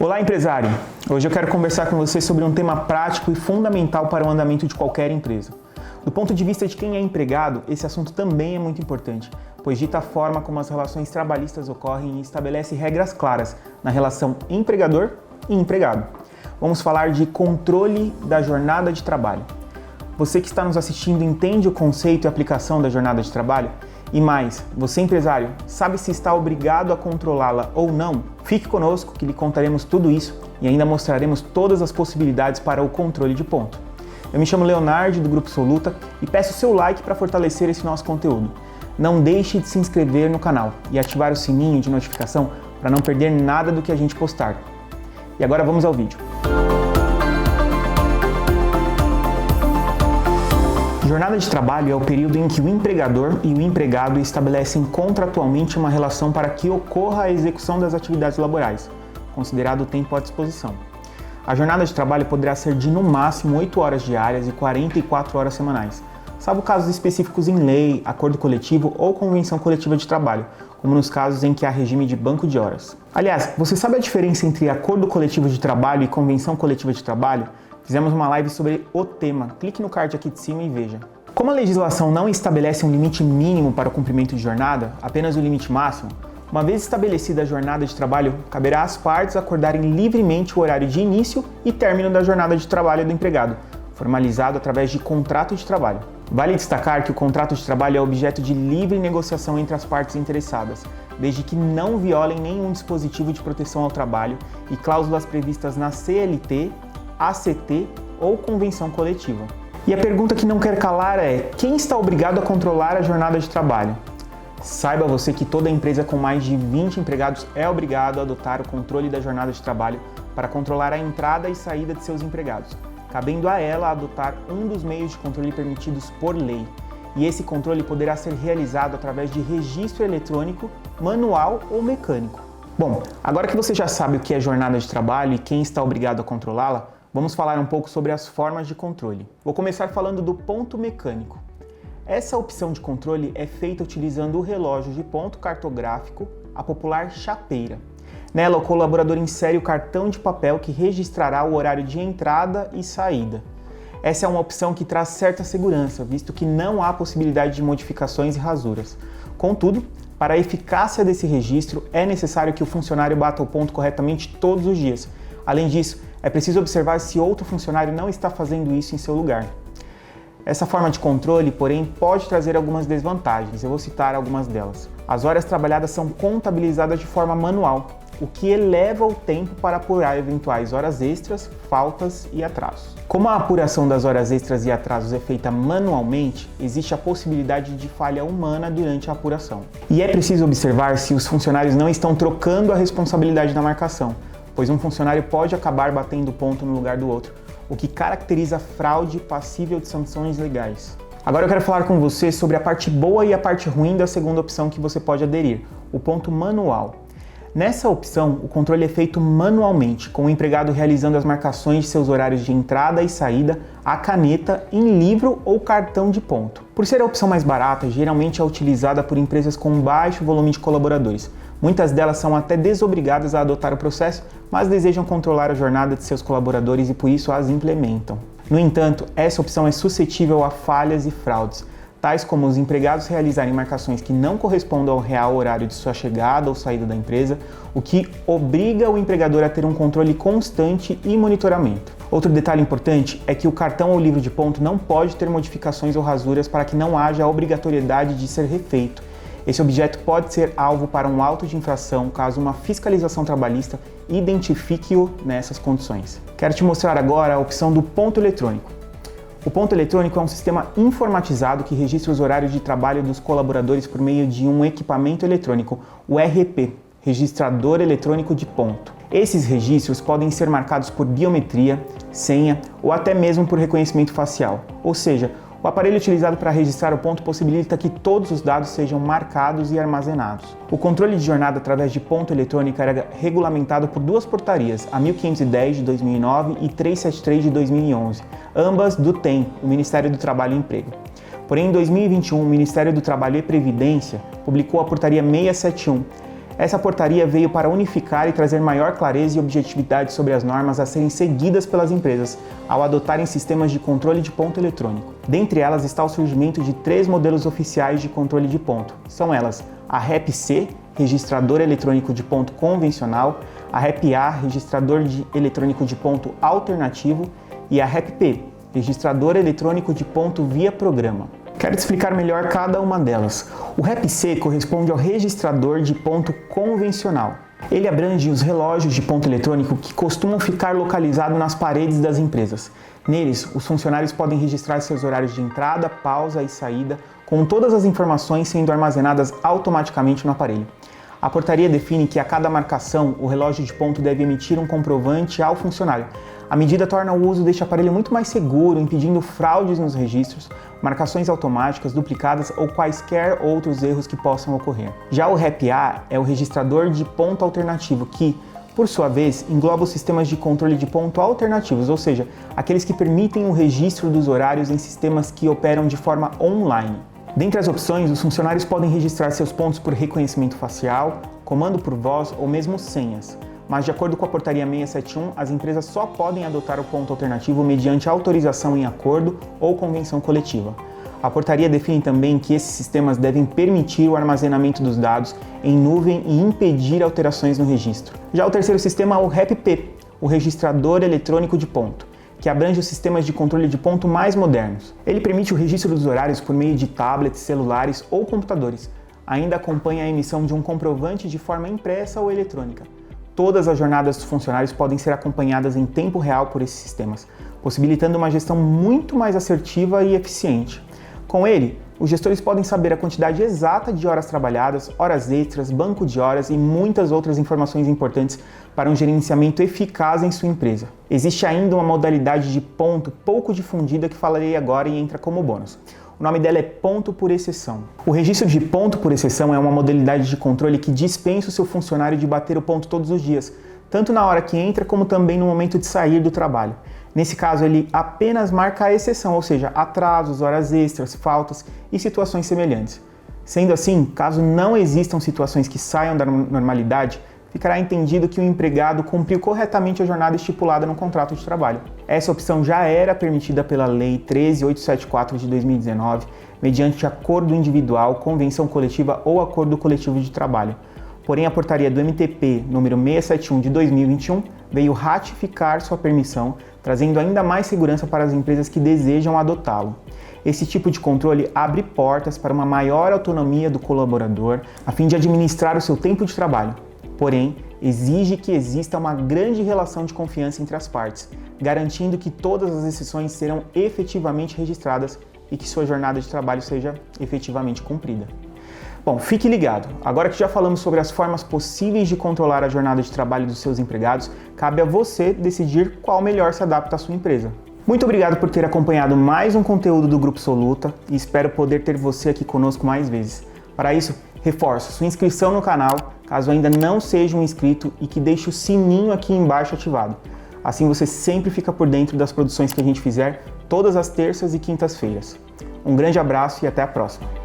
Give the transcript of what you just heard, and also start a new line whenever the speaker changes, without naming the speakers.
Olá, empresário! Hoje eu quero conversar com você sobre um tema prático e fundamental para o andamento de qualquer empresa. Do ponto de vista de quem é empregado, esse assunto também é muito importante, pois dita a forma como as relações trabalhistas ocorrem e estabelece regras claras na relação empregador e empregado. Vamos falar de controle da jornada de trabalho. Você que está nos assistindo entende o conceito e aplicação da jornada de trabalho? E mais, você empresário, sabe se está obrigado a controlá-la ou não? Fique conosco que lhe contaremos tudo isso e ainda mostraremos todas as possibilidades para o controle de ponto. Eu me chamo Leonardo do Grupo Soluta e peço seu like para fortalecer esse nosso conteúdo. Não deixe de se inscrever no canal e ativar o sininho de notificação para não perder nada do que a gente postar. E agora vamos ao vídeo. Jornada de trabalho é o período em que o empregador e o empregado estabelecem contratualmente uma relação para que ocorra a execução das atividades laborais, considerado o tempo à disposição. A jornada de trabalho poderá ser de no máximo 8 horas diárias e 44 horas semanais, salvo casos específicos em lei, acordo coletivo ou convenção coletiva de trabalho, como nos casos em que há regime de banco de horas. Aliás, você sabe a diferença entre acordo coletivo de trabalho e convenção coletiva de trabalho? Fizemos uma live sobre o tema, clique no card aqui de cima e veja. Como a legislação não estabelece um limite mínimo para o cumprimento de jornada, apenas o limite máximo, uma vez estabelecida a jornada de trabalho, caberá às partes acordarem livremente o horário de início e término da jornada de trabalho do empregado, formalizado através de contrato de trabalho. Vale destacar que o contrato de trabalho é objeto de livre negociação entre as partes interessadas, desde que não violem nenhum dispositivo de proteção ao trabalho e cláusulas previstas na CLT, ACT ou convenção coletiva. E a pergunta que não quer calar é: quem está obrigado a controlar a jornada de trabalho? Saiba você que toda empresa com mais de 20 empregados é obrigado a adotar o controle da jornada de trabalho para controlar a entrada e saída de seus empregados, cabendo a ela adotar um dos meios de controle permitidos por lei. E esse controle poderá ser realizado através de registro eletrônico, manual ou mecânico. Bom, agora que você já sabe o que é jornada de trabalho e quem está obrigado a controlá-la, vamos falar um pouco sobre as formas de controle. Vou começar falando do ponto mecânico. Essa opção de controle é feita utilizando o relógio de ponto cartográfico, a popular chapeira. Nela, o colaborador insere o cartão de papel que registrará o horário de entrada e saída. Essa é uma opção que traz certa segurança, visto que não há possibilidade de modificações e rasuras. Contudo, para a eficácia desse registro, é necessário que o funcionário bata o ponto corretamente todos os dias. Além disso, é preciso observar se outro funcionário não está fazendo isso em seu lugar. Essa forma de controle, porém, pode trazer algumas desvantagens. Eu vou citar algumas delas. As horas trabalhadas são contabilizadas de forma manual, o que eleva o tempo para apurar eventuais horas extras, faltas e atrasos. Como a apuração das horas extras e atrasos é feita manualmente, existe a possibilidade de falha humana durante a apuração. E é preciso observar se os funcionários não estão trocando a responsabilidade da marcação, pois um funcionário pode acabar batendo ponto no lugar do outro, o que caracteriza fraude passível de sanções legais. Agora eu quero falar com você sobre a parte boa e a parte ruim da segunda opção que você pode aderir, o ponto manual. Nessa opção, o controle é feito manualmente, com o empregado realizando as marcações de seus horários de entrada e saída à caneta, em livro ou cartão de ponto. Por ser a opção mais barata, geralmente é utilizada por empresas com baixo volume de colaboradores. Muitas delas são até desobrigadas a adotar o processo, mas desejam controlar a jornada de seus colaboradores e por isso as implementam. No entanto, essa opção é suscetível a falhas e fraudes, tais como os empregados realizarem marcações que não correspondam ao real horário de sua chegada ou saída da empresa, o que obriga o empregador a ter um controle constante e monitoramento. Outro detalhe importante é que o cartão ou livro de ponto não pode ter modificações ou rasuras para que não haja a obrigatoriedade de ser refeito. Esse objeto pode ser alvo para um auto de infração caso uma fiscalização trabalhista identifique-o nessas condições. Quero te mostrar agora a opção do ponto eletrônico. O ponto eletrônico é um sistema informatizado que registra os horários de trabalho dos colaboradores por meio de um equipamento eletrônico, o RP, Registrador Eletrônico de Ponto. Esses registros podem ser marcados por biometria, senha ou até mesmo por reconhecimento facial, ou seja, o aparelho utilizado para registrar o ponto possibilita que todos os dados sejam marcados e armazenados. O controle de jornada através de ponto eletrônico era regulamentado por duas portarias, a 1510 de 2009 e 373 de 2011, ambas do TEM, o Ministério do Trabalho e Emprego. Porém, em 2021, o Ministério do Trabalho e Previdência publicou a portaria 671. Essa portaria veio para unificar e trazer maior clareza e objetividade sobre as normas a serem seguidas pelas empresas ao adotarem sistemas de controle de ponto eletrônico. Dentre elas está o surgimento de 3 modelos oficiais de controle de ponto. São elas a REP-C, registrador eletrônico de ponto convencional, a REP-A, registrador eletrônico de ponto alternativo, e a REP-P, registrador eletrônico de ponto via programa. Quero te explicar melhor cada uma delas. O REP-C corresponde ao registrador de ponto convencional. Ele abrange os relógios de ponto eletrônico que costumam ficar localizados nas paredes das empresas. Neles, os funcionários podem registrar seus horários de entrada, pausa e saída, com todas as informações sendo armazenadas automaticamente no aparelho. A portaria define que a cada marcação, o relógio de ponto deve emitir um comprovante ao funcionário. A medida torna o uso deste aparelho muito mais seguro, impedindo fraudes nos registros, marcações automáticas, duplicadas ou quaisquer outros erros que possam ocorrer. Já o REP-A é o registrador de ponto alternativo que, por sua vez, engloba os sistemas de controle de ponto alternativos, ou seja, aqueles que permitem o registro dos horários em sistemas que operam de forma online. Dentre as opções, os funcionários podem registrar seus pontos por reconhecimento facial, comando por voz ou mesmo senhas. Mas, de acordo com a Portaria 671, as empresas só podem adotar o ponto alternativo mediante autorização em acordo ou convenção coletiva. A portaria define também que esses sistemas devem permitir o armazenamento dos dados em nuvem e impedir alterações no registro. Já o terceiro sistema é o REP-P, o registrador eletrônico de ponto, que abrange os sistemas de controle de ponto mais modernos. Ele permite o registro dos horários por meio de tablets, celulares ou computadores. Ainda acompanha a emissão de um comprovante de forma impressa ou eletrônica. Todas as jornadas dos funcionários podem ser acompanhadas em tempo real por esses sistemas, possibilitando uma gestão muito mais assertiva e eficiente. Com ele, os gestores podem saber a quantidade exata de horas trabalhadas, horas extras, banco de horas e muitas outras informações importantes para um gerenciamento eficaz em sua empresa. Existe ainda uma modalidade de ponto pouco difundida que falarei agora e entra como bônus. O nome dela é ponto por exceção. O registro de ponto por exceção é uma modalidade de controle que dispensa o seu funcionário de bater o ponto todos os dias, tanto na hora que entra como também no momento de sair do trabalho. Nesse caso, ele apenas marca a exceção, ou seja, atrasos, horas extras, faltas e situações semelhantes. Sendo assim, caso não existam situações que saiam da normalidade, ficará entendido que o empregado cumpriu corretamente a jornada estipulada no contrato de trabalho. Essa opção já era permitida pela Lei 13.874 de 2019, mediante acordo individual, convenção coletiva ou acordo coletivo de trabalho. Porém, a portaria do MTP número 671 de 2021 veio ratificar sua permissão, trazendo ainda mais segurança para as empresas que desejam adotá-lo. Esse tipo de controle abre portas para uma maior autonomia do colaborador, a fim de administrar o seu tempo de trabalho. Porém, exige que exista uma grande relação de confiança entre as partes, garantindo que todas as exceções serão efetivamente registradas e que sua jornada de trabalho seja efetivamente cumprida. Bom, fique ligado. Agora que já falamos sobre as formas possíveis de controlar a jornada de trabalho dos seus empregados, cabe a você decidir qual melhor se adapta à sua empresa. Muito obrigado por ter acompanhado mais um conteúdo do Grupo Soluta e espero poder ter você aqui conosco mais vezes. Para isso, reforço sua inscrição no canal, caso ainda não seja um inscrito, e que deixe o sininho aqui embaixo ativado. Assim você sempre fica por dentro das produções que a gente fizer todas as terças e quintas-feiras. Um grande abraço e até a próxima!